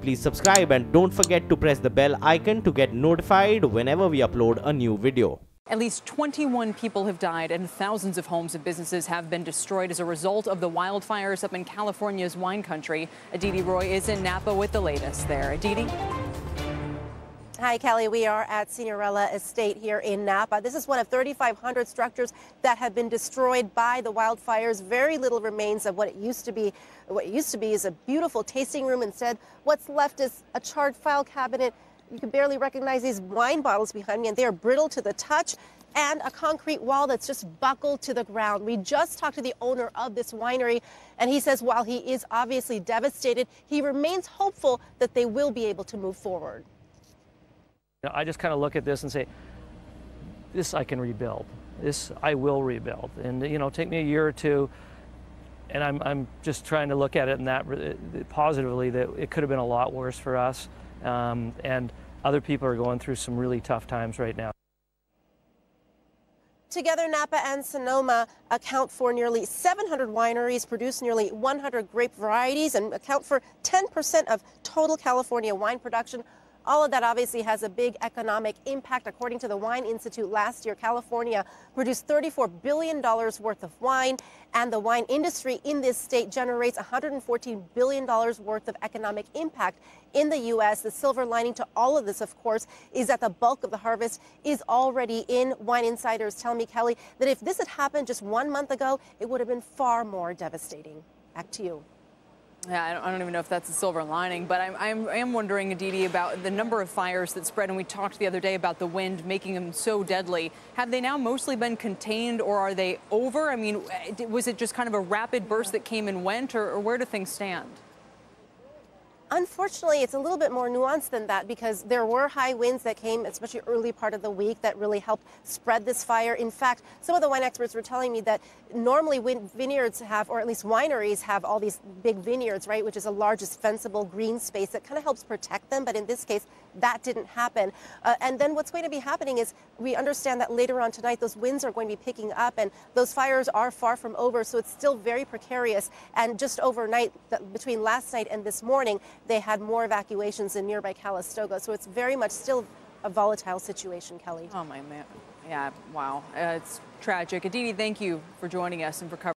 please subscribe and don't forget to press the bell icon to get notified whenever we upload a new video. At least 21 people have died and thousands of homes and businesses have been destroyed as a result of the wildfires up in California's wine country. Aditi Roy is in Napa with the latest there. Aditi? Hi, Kelly. We are at Signorella Estate here in Napa. This is one of 3,500 structures that have been destroyed by the wildfires. Very little remains of what it used to be. What it used to be is a beautiful tasting room. Instead, what's left is a charred file cabinet. You can barely recognize these wine bottles behind me, and they are brittle to the touch, and a concrete wall that's just buckled to the ground. We just talked to the owner of this winery, and he says while he is obviously devastated, he remains hopeful that they will be able to move forward. I just kind of look at this and say, this I can rebuild. This I will rebuild. And, you know, take me a year or two, and I'm just trying to look at it in that positively, that it could have been a lot worse for us. And other people are going through some really tough times right now. Together, Napa and Sonoma account for nearly 700 wineries, produce nearly 100 grape varieties, and account for 10% of total California wine production. All of that obviously has a big economic impact. According to the Wine Institute, last year, California produced $34 billion worth of wine, and the wine industry in this state generates $114 billion worth of economic impact in the U.S. The silver lining to all of this, of course, is that the bulk of the harvest is already in. Wine insiders tell me, Kelly, that if this had happened just 1 month ago, it would have been far more devastating. Back to you. Yeah, I don't even know if that's a silver lining, but I am wondering, Aditi, about the number of fires that spread. And we talked the other day about the wind making them so deadly. Have they now mostly been contained, or are they over? I mean, was it just kind of a rapid burst that came and went, or where do things stand? Unfortunately, it's a little bit more nuanced than that, because there were high winds that came, especially early part of the week, that really helped spread this fire. In fact, some of the wine experts were telling me that normally vineyards have, or at least wineries have, all these big vineyards, right, which is a large defensible green space that kind of helps protect them. But in this case, that didn't happen. And then what's going to be happening is we understand that later on tonight, those winds are going to be picking up, and those fires are far from over. So it's still very precarious. And just overnight, between last night and this morning, they had more evacuations in nearby Calistoga. So it's very much still a volatile situation, Kelly. Oh, my man. Yeah, wow. It's tragic. Aditi, thank you for joining us and for covering.